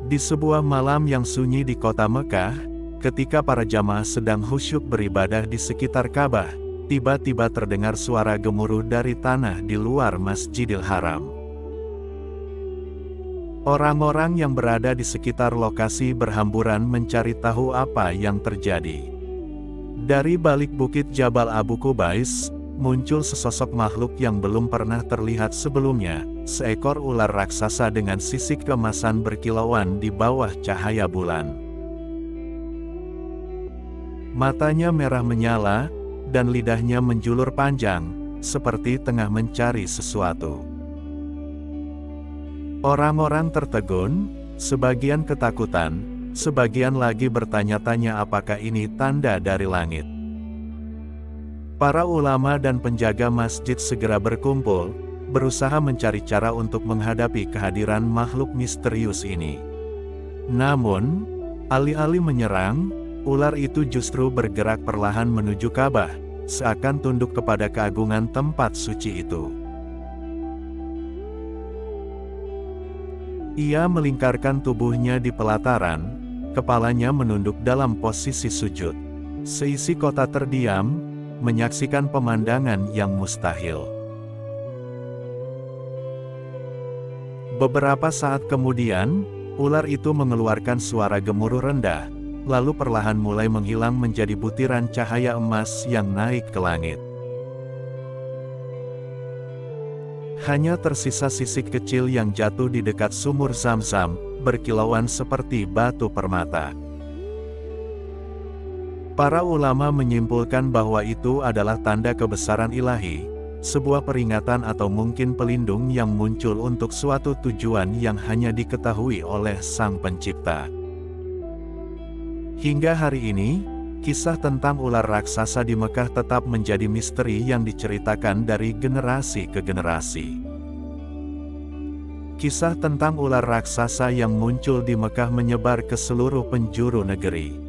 Di sebuah malam yang sunyi di kota Mekah, ketika para jamaah sedang khusyuk beribadah di sekitar Ka'bah, tiba-tiba terdengar suara gemuruh dari tanah di luar Masjidil Haram. Orang-orang yang berada di sekitar lokasi berhamburan mencari tahu apa yang terjadi. Dari balik bukit Jabal Abu Qubais, muncul sesosok makhluk yang belum pernah terlihat sebelumnya, seekor ular raksasa dengan sisik keemasan berkilauan di bawah cahaya bulan. Matanya merah menyala, dan lidahnya menjulur panjang, seperti tengah mencari sesuatu. Orang-orang tertegun, sebagian ketakutan, sebagian lagi bertanya-tanya apakah ini tanda dari langit. Para ulama dan penjaga masjid segera berkumpul, berusaha mencari cara untuk menghadapi kehadiran makhluk misterius ini. Namun, alih-alih menyerang, ular itu justru bergerak perlahan menuju Ka'bah, seakan tunduk kepada keagungan tempat suci itu. Ia melingkarkan tubuhnya di pelataran, kepalanya menunduk dalam posisi sujud. Seisi kota terdiam, menyaksikan pemandangan yang mustahil. Beberapa saat kemudian, ular itu mengeluarkan suara gemuruh rendah, lalu perlahan mulai menghilang menjadi butiran cahaya emas yang naik ke langit. Hanya tersisa sisik kecil yang jatuh di dekat sumur Zam-Zam, berkilauan seperti batu permata. Para ulama menyimpulkan bahwa itu adalah tanda kebesaran ilahi, sebuah peringatan atau mungkin pelindung yang muncul untuk suatu tujuan yang hanya diketahui oleh Sang Pencipta. Hingga hari ini, kisah tentang ular raksasa di Mekah tetap menjadi misteri yang diceritakan dari generasi ke generasi. Kisah tentang ular raksasa yang muncul di Mekah menyebar ke seluruh penjuru negeri.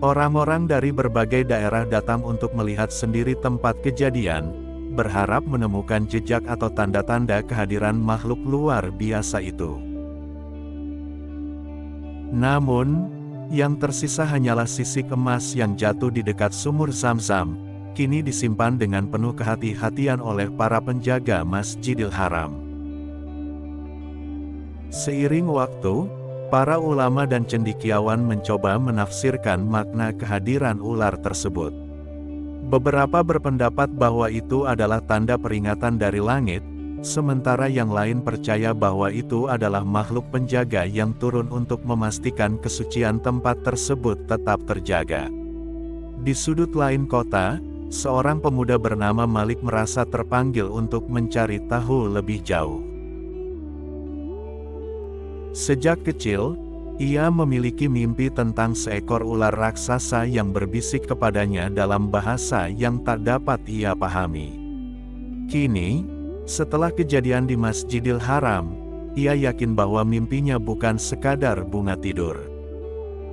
Orang-orang dari berbagai daerah datang untuk melihat sendiri tempat kejadian, berharap menemukan jejak atau tanda-tanda kehadiran makhluk luar biasa itu. Namun, yang tersisa hanyalah sisik emas yang jatuh di dekat sumur Zam-Zam, kini disimpan dengan penuh kehati-hatian oleh para penjaga Masjidil Haram. Seiring waktu, para ulama dan cendekiawan mencoba menafsirkan makna kehadiran ular tersebut. Beberapa berpendapat bahwa itu adalah tanda peringatan dari langit, sementara yang lain percaya bahwa itu adalah makhluk penjaga yang turun untuk memastikan kesucian tempat tersebut tetap terjaga. Di sudut lain kota, seorang pemuda bernama Malik merasa terpanggil untuk mencari tahu lebih jauh. Sejak kecil, ia memiliki mimpi tentang seekor ular raksasa yang berbisik kepadanya dalam bahasa yang tak dapat ia pahami. Kini, setelah kejadian di Masjidil Haram, ia yakin bahwa mimpinya bukan sekadar bunga tidur.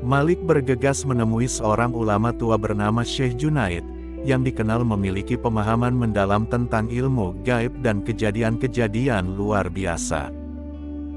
Malik bergegas menemui seorang ulama tua bernama Syekh Junaid, yang dikenal memiliki pemahaman mendalam tentang ilmu gaib dan kejadian-kejadian luar biasa.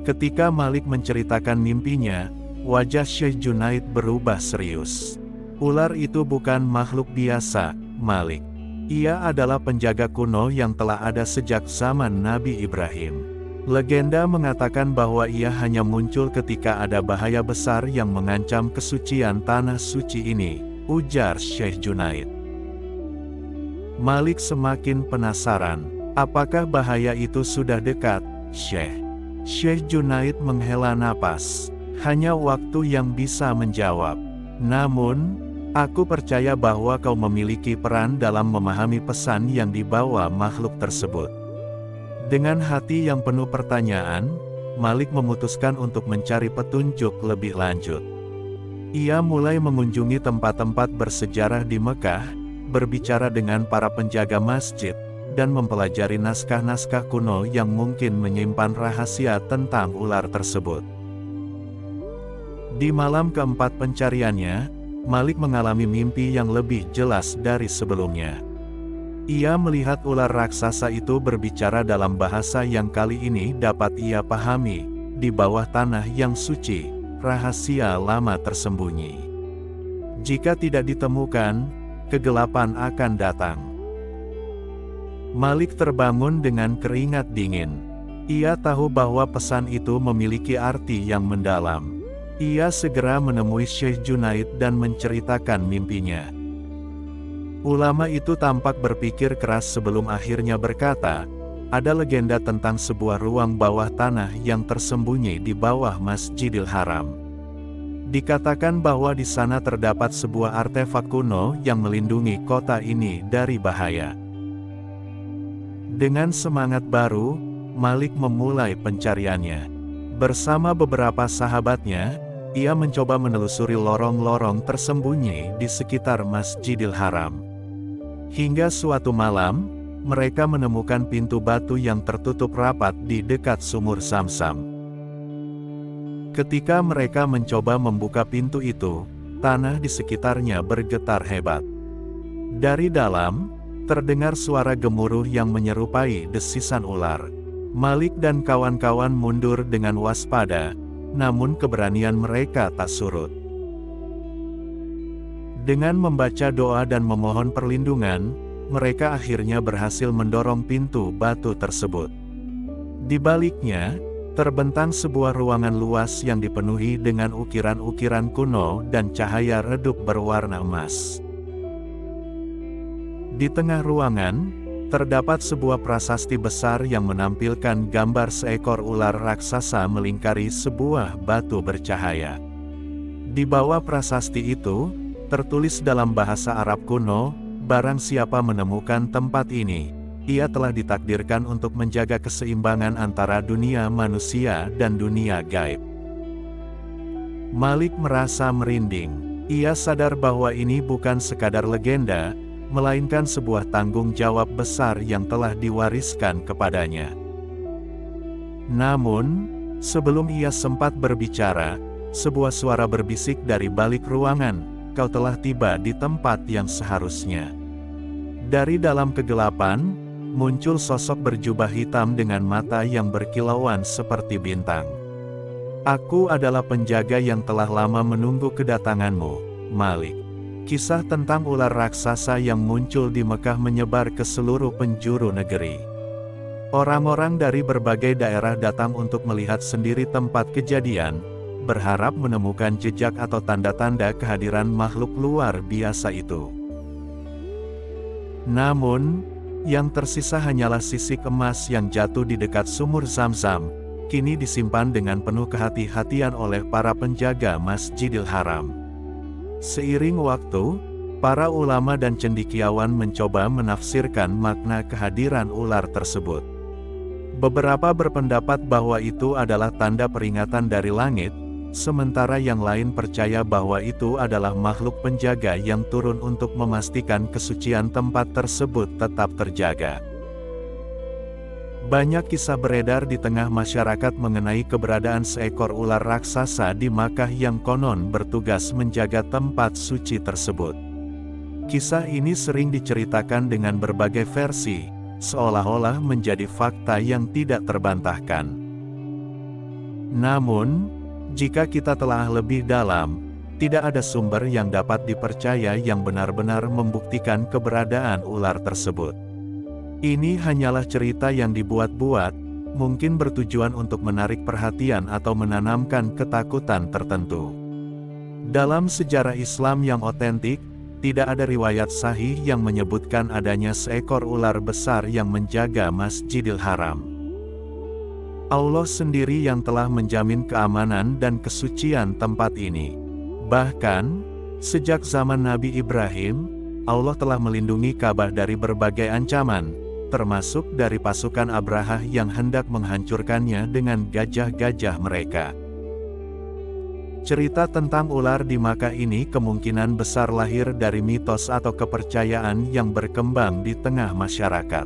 Ketika Malik menceritakan mimpinya, wajah Syekh Junaid berubah serius. Ular itu bukan makhluk biasa, Malik. Ia adalah penjaga kuno yang telah ada sejak zaman Nabi Ibrahim. Legenda mengatakan bahwa ia hanya muncul ketika ada bahaya besar yang mengancam kesucian tanah suci ini, ujar Syekh Junaid. Malik semakin penasaran, apakah bahaya itu sudah dekat, Syekh? Syekh Junaid menghela napas, hanya waktu yang bisa menjawab. Namun, aku percaya bahwa kau memiliki peran dalam memahami pesan yang dibawa makhluk tersebut. Dengan hati yang penuh pertanyaan, Malik memutuskan untuk mencari petunjuk lebih lanjut. Ia mulai mengunjungi tempat-tempat bersejarah di Mekah, berbicara dengan para penjaga masjid, dan mempelajari naskah-naskah kuno yang mungkin menyimpan rahasia tentang ular tersebut. Di malam keempat pencariannya, Malik mengalami mimpi yang lebih jelas dari sebelumnya. Ia melihat ular raksasa itu berbicara dalam bahasa yang kali ini dapat ia pahami, di bawah tanah yang suci, rahasia lama tersembunyi. Jika tidak ditemukan, kegelapan akan datang. Malik terbangun dengan keringat dingin. Ia tahu bahwa pesan itu memiliki arti yang mendalam. Ia segera menemui Syekh Junaid dan menceritakan mimpinya. Ulama itu tampak berpikir keras sebelum akhirnya berkata, ada legenda tentang sebuah ruang bawah tanah yang tersembunyi di bawah Masjidil Haram. Dikatakan bahwa di sana terdapat sebuah artefak kuno yang melindungi kota ini dari bahaya. Dengan semangat baru, Malik memulai pencariannya. Bersama beberapa sahabatnya, ia mencoba menelusuri lorong-lorong tersembunyi di sekitar Masjidil Haram. Hingga suatu malam, mereka menemukan pintu batu yang tertutup rapat di dekat sumur Zamzam. Ketika mereka mencoba membuka pintu itu, tanah di sekitarnya bergetar hebat. Dari dalam, terdengar suara gemuruh yang menyerupai desisan ular. Malik dan kawan-kawan mundur dengan waspada, namun keberanian mereka tak surut. Dengan membaca doa dan memohon perlindungan, mereka akhirnya berhasil mendorong pintu batu tersebut. Di baliknya, terbentang sebuah ruangan luas yang dipenuhi dengan ukiran-ukiran kuno dan cahaya redup berwarna emas. Di tengah ruangan, terdapat sebuah prasasti besar yang menampilkan gambar seekor ular raksasa melingkari sebuah batu bercahaya. Di bawah prasasti itu, tertulis dalam bahasa Arab kuno, barang siapa menemukan tempat ini, ia telah ditakdirkan untuk menjaga keseimbangan antara dunia manusia dan dunia gaib. Malik merasa merinding. Ia sadar bahwa ini bukan sekadar legenda, melainkan sebuah tanggung jawab besar yang telah diwariskan kepadanya. Namun, sebelum ia sempat berbicara, sebuah suara berbisik dari balik ruangan, "Kau telah tiba di tempat yang seharusnya." Dari dalam kegelapan, muncul sosok berjubah hitam dengan mata yang berkilauan seperti bintang. "Aku adalah penjaga yang telah lama menunggu kedatanganmu, Malik." Kisah tentang ular raksasa yang muncul di Mekah menyebar ke seluruh penjuru negeri. Orang-orang dari berbagai daerah datang untuk melihat sendiri tempat kejadian, berharap menemukan jejak atau tanda-tanda kehadiran makhluk luar biasa itu. Namun, yang tersisa hanyalah sisik emas yang jatuh di dekat sumur Zamzam, kini disimpan dengan penuh kehati-hatian oleh para penjaga Masjidil Haram. Seiring waktu, para ulama dan cendekiawan mencoba menafsirkan makna kehadiran ular tersebut. Beberapa berpendapat bahwa itu adalah tanda peringatan dari langit, sementara yang lain percaya bahwa itu adalah makhluk penjaga yang turun untuk memastikan kesucian tempat tersebut tetap terjaga. Banyak kisah beredar di tengah masyarakat mengenai keberadaan seekor ular raksasa di Makkah yang konon bertugas menjaga tempat suci tersebut. Kisah ini sering diceritakan dengan berbagai versi, seolah-olah menjadi fakta yang tidak terbantahkan. Namun, jika kita telah lebih dalam, tidak ada sumber yang dapat dipercaya yang benar-benar membuktikan keberadaan ular tersebut. Ini hanyalah cerita yang dibuat-buat, mungkin bertujuan untuk menarik perhatian atau menanamkan ketakutan tertentu. Dalam sejarah Islam yang otentik, tidak ada riwayat sahih yang menyebutkan adanya seekor ular besar yang menjaga Masjidil Haram. Allah sendiri yang telah menjamin keamanan dan kesucian tempat ini. Bahkan, sejak zaman Nabi Ibrahim, Allah telah melindungi Ka'bah dari berbagai ancaman, termasuk dari pasukan Abrahah yang hendak menghancurkannya dengan gajah-gajah mereka. Cerita tentang ular di Makkah ini kemungkinan besar lahir dari mitos atau kepercayaan yang berkembang di tengah masyarakat.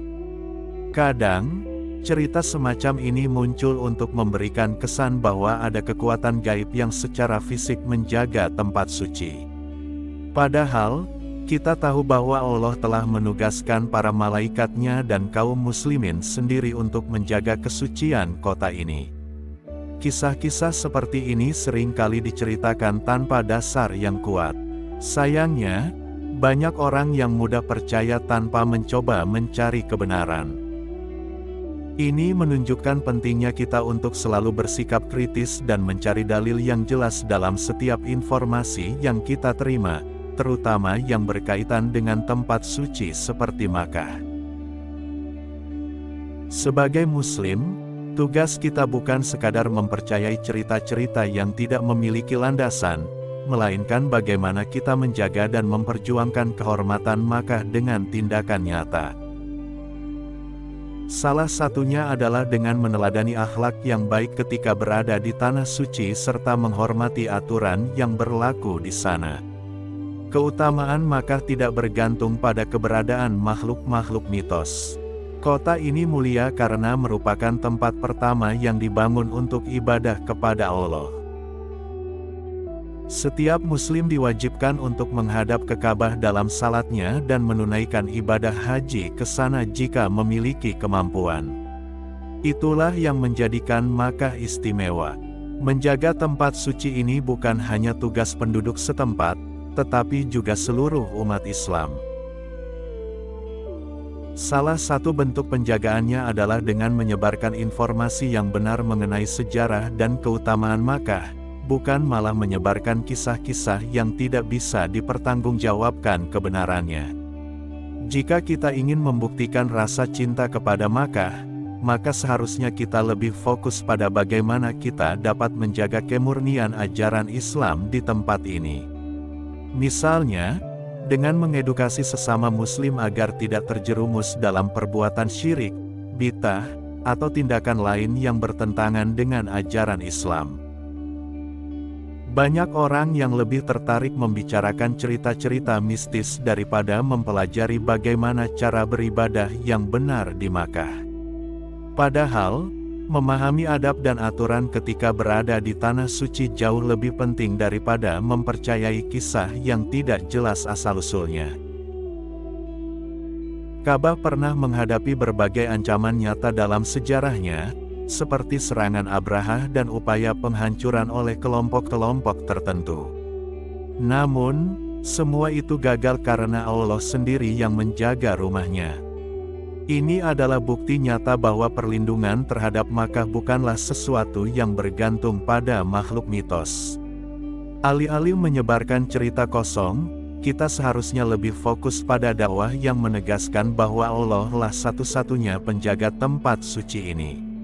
Kadang, cerita semacam ini muncul untuk memberikan kesan bahwa ada kekuatan gaib yang secara fisik menjaga tempat suci. Padahal, kita tahu bahwa Allah telah menugaskan para malaikatnya dan kaum muslimin sendiri untuk menjaga kesucian kota ini. Kisah-kisah seperti ini sering kali diceritakan tanpa dasar yang kuat. Sayangnya, banyak orang yang mudah percaya tanpa mencoba mencari kebenaran. Ini menunjukkan pentingnya kita untuk selalu bersikap kritis dan mencari dalil yang jelas dalam setiap informasi yang kita terima, terutama yang berkaitan dengan tempat suci seperti Makkah. Sebagai Muslim, tugas kita bukan sekadar mempercayai cerita-cerita yang tidak memiliki landasan, melainkan bagaimana kita menjaga dan memperjuangkan kehormatan Makkah dengan tindakan nyata. Salah satunya adalah dengan meneladani akhlak yang baik ketika berada di tanah suci serta menghormati aturan yang berlaku di sana. Keutamaan Makkah tidak bergantung pada keberadaan makhluk-makhluk mitos. Kota ini mulia karena merupakan tempat pertama yang dibangun untuk ibadah kepada Allah. Setiap Muslim diwajibkan untuk menghadap ke Ka'bah dalam salatnya dan menunaikan ibadah haji ke sana jika memiliki kemampuan. Itulah yang menjadikan Makkah istimewa. Menjaga tempat suci ini bukan hanya tugas penduduk setempat, tetapi juga seluruh umat Islam. Salah satu bentuk penjagaannya adalah dengan menyebarkan informasi yang benar mengenai sejarah dan keutamaan Makkah, bukan malah menyebarkan kisah-kisah yang tidak bisa dipertanggungjawabkan kebenarannya. Jika kita ingin membuktikan rasa cinta kepada Makkah, maka seharusnya kita lebih fokus pada bagaimana kita dapat menjaga kemurnian ajaran Islam di tempat ini. Misalnya, dengan mengedukasi sesama Muslim agar tidak terjerumus dalam perbuatan syirik, bid'ah, atau tindakan lain yang bertentangan dengan ajaran Islam. Banyak orang yang lebih tertarik membicarakan cerita-cerita mistis daripada mempelajari bagaimana cara beribadah yang benar di Makkah. Padahal, memahami adab dan aturan ketika berada di tanah suci jauh lebih penting daripada mempercayai kisah yang tidak jelas asal-usulnya. Ka'bah pernah menghadapi berbagai ancaman nyata dalam sejarahnya, seperti serangan Abrahah dan upaya penghancuran oleh kelompok-kelompok tertentu. Namun, semua itu gagal karena Allah sendiri yang menjaga rumahnya. Ini adalah bukti nyata bahwa perlindungan terhadap Makkah bukanlah sesuatu yang bergantung pada makhluk mitos. Alih-alih menyebarkan cerita kosong, kita seharusnya lebih fokus pada dakwah yang menegaskan bahwa Allah lah satu-satunya penjaga tempat suci ini.